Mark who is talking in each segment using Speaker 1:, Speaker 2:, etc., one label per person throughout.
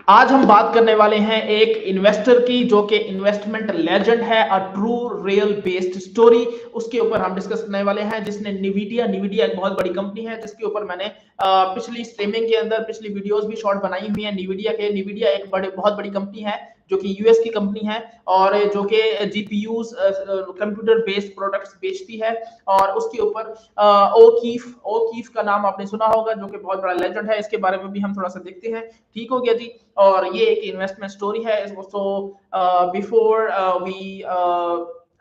Speaker 1: आज हम बात करने वाले हैं एक इन्वेस्टर की जो कि इन्वेस्टमेंट लेजेंड है, a true real based story. उसके ऊपर हम डिस्कस करने वाले हैं जिसने निविडिया एक बहुत बड़ी कंपनी है जिसके ऊपर मैंने पिछली स्ट्रीमिंग के अंदर पिछली वीडियोस भी शॉर्ट बनाई हुई है। निविडिया एक बहुत बड़ी कंपनी है जो कि यूएस की कंपनी है और जो कि जीपीयूज कंप्यूटर बेस्ड प्रोडक्ट्स बेचती है। और उसके ऊपर ओकीफ का नाम आपने सुना होगा जो कि बहुत बड़ा लेजेंड है। इसके बारे में भी हम थोड़ा सा देखते हैं। ठीक हो गया जी। और ये एक इन्वेस्टमेंट स्टोरी है। So before we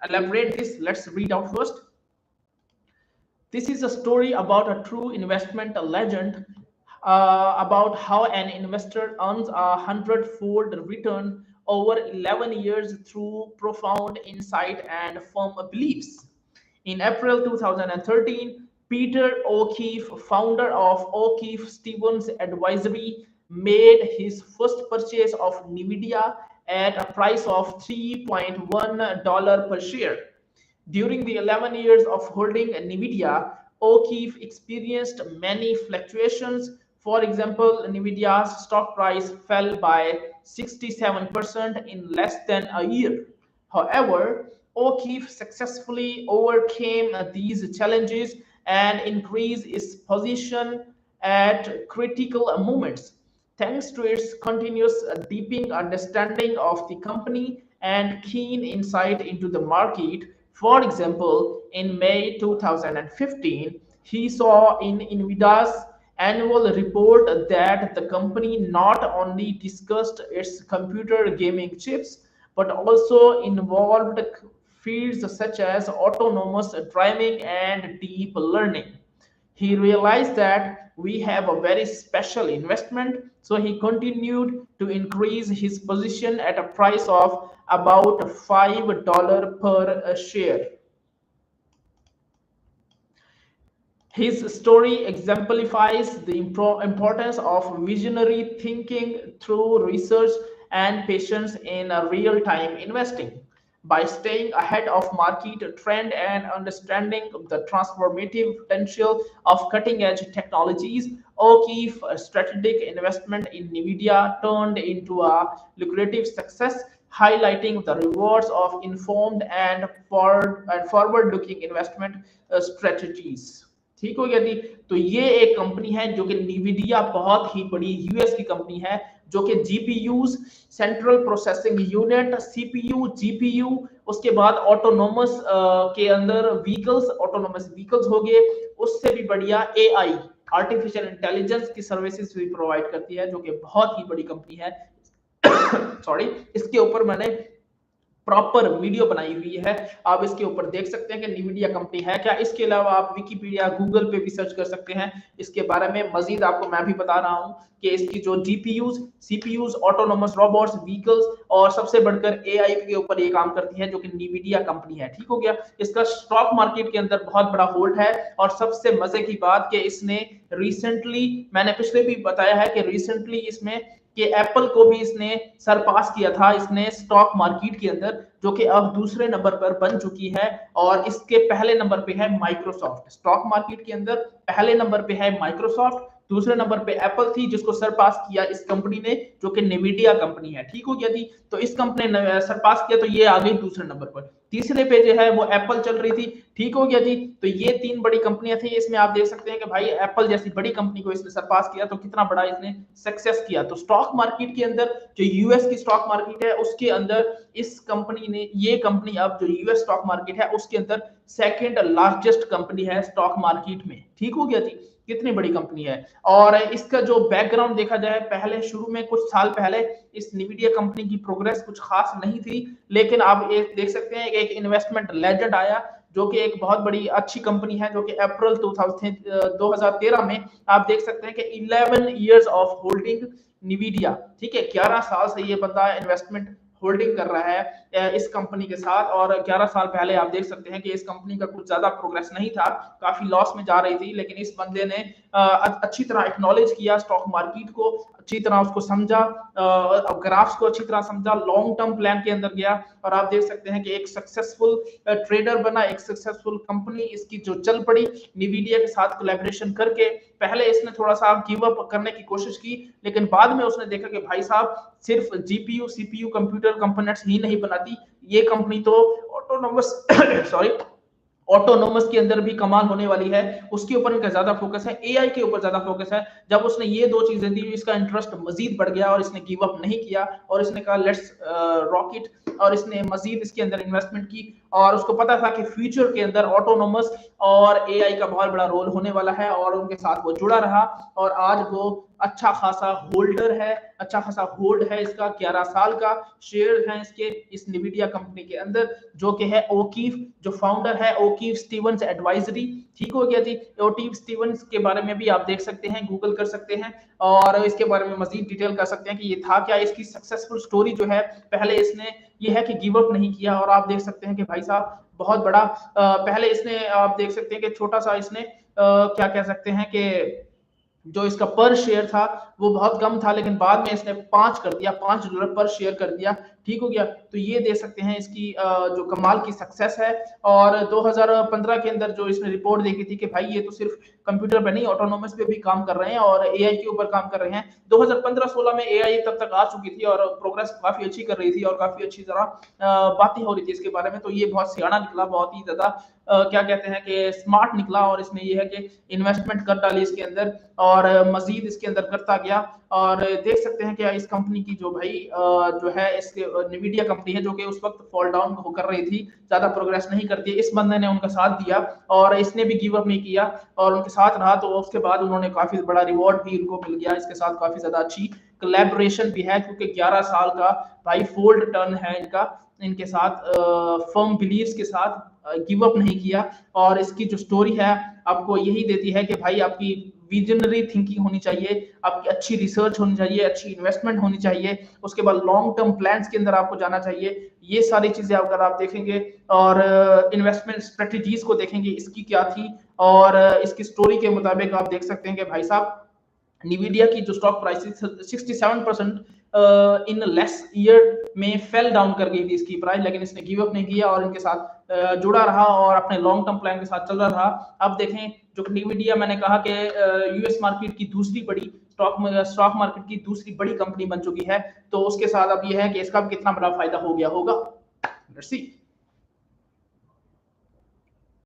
Speaker 1: elaborate this, let's read out first. This is a story about a true investment legend, about how an investor earns a hundredfold return over 11 years through profound insight and firm beliefs. In April 2013, Peter O'Keefe, founder of O'Keefe Stevens Advisory, made his first purchase of NVIDIA at a price of $3.1 per share. During the 11 years of holding NVIDIA, O'Keefe experienced many fluctuations. For example, NVIDIA's stock price fell by 67% in less than a year. However, O'Keefe successfully overcame these challenges and increased its position at critical moments. Thanks to its continuous deepening understanding of the company and keen insight into the market. For example, in May 2015, he saw in Nvidia's annual report that the company not only discussed its computer gaming chips but also involved fields such as autonomous driving and deep learning. He realized that we have a very special investment, so he continued to increase his position at a price of about $5 per share. His story exemplifies the importance of visionary thinking through research and patience in real-time investing. By staying ahead of market trend and understanding the transformative potential of cutting-edge technologies, O'Keefe's strategic investment in NVIDIA turned into a lucrative success, highlighting the rewards of informed and forward-looking investment strategies. ठीक हो गया जी। तो ये एक company है जो कि निविडिया बहुत ही बड़ी यूएस की कंपनी है जो कि GPUs, central processing unit, CPU, GPU, उसके बाद ऑटोनोमस के अंदर ऑटोनोमस व्हीकल्स हो गए, उससे भी बढ़िया एआई, आर्टिफिशियल इंटेलिजेंस की सर्विसेज भी प्रोवाइड करती है जो कि बहुत ही बड़ी कंपनी है। सॉरी, इसके ऊपर मैंने प्रॉपर वीडियो बनाई हुई है, आप इसके ऊपर देख सकते हैं कि निविडिया कंपनी है क्या। इसके अलावा आप विकिपीडिया, गूगल पे भी सर्च कर सकते हैं इसके बारे में। मजीद आपको मैं भी बता रहा हूं कि इसकी जो GPUs, CPUs, autonomous robots, vehicles और सबसे बढ़कर एआई के ऊपर ये काम करती है जो कि निविडिया कंपनी है। ठीक हो गया। इसका स्टॉक मार्केट के अंदर बहुत बड़ा होल्ड है और सबसे मजे की बात कि इसने रिसेंटली, मैंने पिछले भी बताया है कि रिसेंटली इसमें कि एप्पल को भी इसने सरपास किया था इसने स्टॉक मार्केट के अंदर, जो कि अब दूसरे नंबर पर बन चुकी है। और इसके पहले नंबर पे है माइक्रोसॉफ्ट। स्टॉक मार्केट के अंदर पहले नंबर पे है माइक्रोसॉफ्ट, दूसरे नंबर पे एप्पल थी जिसको सरपास किया इस कंपनी ने जो कि निविडिया कंपनी है। ठीक हो गया जी। तो इस कंपनी ने सरपास किया तो ये आ गई दूसरे नंबर पर। तीसरे पे जो है वो एप्पल चल रही थी। ठीक हो गया जी। तो ये तीन बड़ी कंपनियां थी। इसमें आप देख सकते हैं कि भाई एप्पल जैसी बड़ी कंपनी को इसने सरपास किया तो कितना बड़ा इसने सक्सेस किया। तो स्टॉक मार्केट के अंदर जो यूएस की स्टॉक मार्केट है उसके अंदर इस कंपनी ने, ये कंपनी अब जो यूएस स्टॉक मार्केट है उसके अंदर सेकंड लार्जेस्ट कंपनी है स्टॉक मार्केट में। ठीक हो गया जी। कितनी बड़ी कंपनी है। और इसका जो बैकग्राउंड देखा जाए, पहले शुरू में कुछ साल पहले इस निविडिया कंपनी की प्रोग्रेस कुछ खास नहीं थी, लेकिन आप ये देख सकते हैं एक इन्वेस्टमेंट लेजेंड आया जो कि एक बहुत बड़ी अच्छी कंपनी है जो कि अप्रैल 2013 में आप देख सकते हैं कि 11 इयर्स ऑफ होल्डिंग निविडिया। ठीक है, 11 साल से ये बंदा इन्वेस्टमेंट होल्डिंग कर रहा है इस कंपनी के साथ। और 11 साल पहले आप देख सकते हैं कि इस कंपनी का कुछ ज्यादा प्रोग्रेस नहीं था, काफी लॉस में जा रही थी, लेकिन इस बंदे ने अच्छी तरह एक्नॉलेज किया स्टॉक मार्केट को, अच्छी तरह उसको समझा, ग्राफ्स को अच्छी तरह समझा, लॉन्ग टर्म प्लान के अंदर गया और आप देख सकते हैं कि एक सक्सेसफुल ट्रेडर बना, एक सक्सेसफुल कंपनी इसकी जो चल पड़ी निविडिया के साथ कोलैबोरेशन करके। पहले इसने थोड़ा सा गिव अप करने की कोशिश की, लेकिन बाद में उसने देखा कि भाई साहब सिर्फ जीपीयू सीपीयू कंप्यूटर कंपोनेंट्स ही नहीं बनाती, ये कंपनी तो ऑटोनोमस सॉरी ऑटोनोमस के अंदर भी कमाल होने वाली है। उसके ऊपर इनका ज्यादा फोकस है, एआई के ऊपर ज्यादा फोकस है। जब उसने ये दो चीजें दी, इसका इंटरेस्ट मजीद बढ़ गया और इसने गिव अप नहीं किया और इसने कहा लेट्स रॉकेट, और इसने मजीद इसके अंदर इन्वेस्टमेंट की। और उसको पता था कि फ्यूचर के अंदर ऑटोनोमस और एआई का बहुत बड़ा रोल होने वाला है, और उनके साथ वो जुड़ा रहा और आज वो अच्छा खासा होल्डर है, अच्छा खासा होल्ड है इसका, 11 साल का शेयर है इसके इस निविडिया कंपनी के अंदर, जो कि है ओकीफ, जो फाउंडर है ओकीफ स्टीवंस एडवाइजरी। ठीक हो गया जी। ओकीफ स्टीवंस के बारे में भी आप देख सकते हैं, गूगल कर सकते हैं और इसके बारे में मजीद डिटेल कर सकते हैं कि ये था क्या। इसकी सक्सेसफुल स्टोरी जो है, पहले इसने ये है कि गिव अप नहीं किया, और आप देख सकते हैं कि भाई साहब बहुत बड़ा पहले इसने आप देख सकते हैं कि छोटा सा इसने क्या कह सकते हैं कि जो इसका पर शेयर था वो बहुत कम था, लेकिन बाद में इसने 5 कर दिया, $5 पर शेयर कर दिया। ठीक हो गया। तो ये देख सकते हैं इसकी जो कमाल की सक्सेस है। और 2015 के अंदर जो इसने रिपोर्ट देखी थी कि भाई ये तो सिर्फ कंप्यूटर पे नहीं ऑटोनोमस पे भी काम कर रहे हैं और एआई के ऊपर काम कर रहे हैं। 2015-16 में एआई तब तक आ चुकी थी और प्रोग्रेस काफी अच्छी कर रही थी और काफी अच्छी तरह बातें हो रही थी इसके बारे में। तो ये बहुत सियाना निकला, बहुत ही ज्यादा क्या कहते हैं कि स्मार्ट निकला, और इसने ये है कि इन्वेस्टमेंट कर डाली इसके अंदर और मजीद इसके अंदर करता गया। और देख सकते हैं कि इस कंपनी की जो भाई जो है इसके निविडिया कंपनी है, जो कि उस वक्त फॉल डाउन कर रही थी, ज्यादा प्रोग्रेस नहीं करती, इस बंदे ने उनका साथ दिया और इसने भी गिव अप नहीं किया और उनके साथ रहा। तो उसके बाद उन्होंने काफी बड़ा रिवॉर्ड भी उनको मिल गया, इसके साथ काफी ज्यादा अच्छी कोलैबोरेशन भी है, क्योंकि 11 साल का भाई फोल्ड टर्न है इनका, इनके साथ फर्म बिलीव्स के साथ गिव अप नहीं किया। और इसकी जो स्टोरी है आपको यही देती है कि भाई आपकी विजनरी थिंकिंग होनी चाहिए, आपकी अच्छी रिसर्च होनी चाहिए, अच्छी इन्वेस्टमेंट होनी चाहिए, उसके बाद लॉन्ग टर्म प्लान्स के अंदर आपको जाना चाहिए। ये सारी चीजें अगर आप देखेंगे और इन्वेस्टमेंट स्ट्रेटजीज को देखेंगे इसकी क्या थी, और इसकी स्टोरी के मुताबिक आप देख सकते हैं कि भाई साहब निविडिया की जो stock price 67% in less year में फेल डाउन कर गई थी इसकी प्राइस, लेकिन इसने गिव अप नहीं किया और इनके साथ जुड़ा रहा और अपने लॉन्ग टर्म प्लान के साथ चल रहा। अब देखें जो निविडिया मैंने कहा कि यूएस मार्केट की दूसरी बड़ी स्टॉक मार्केट की दूसरी बड़ी कंपनी बन चुकी है, तो उसके साथ अब यह है कि इसका भी कितना बड़ा फायदा हो गया होगा। Let's see.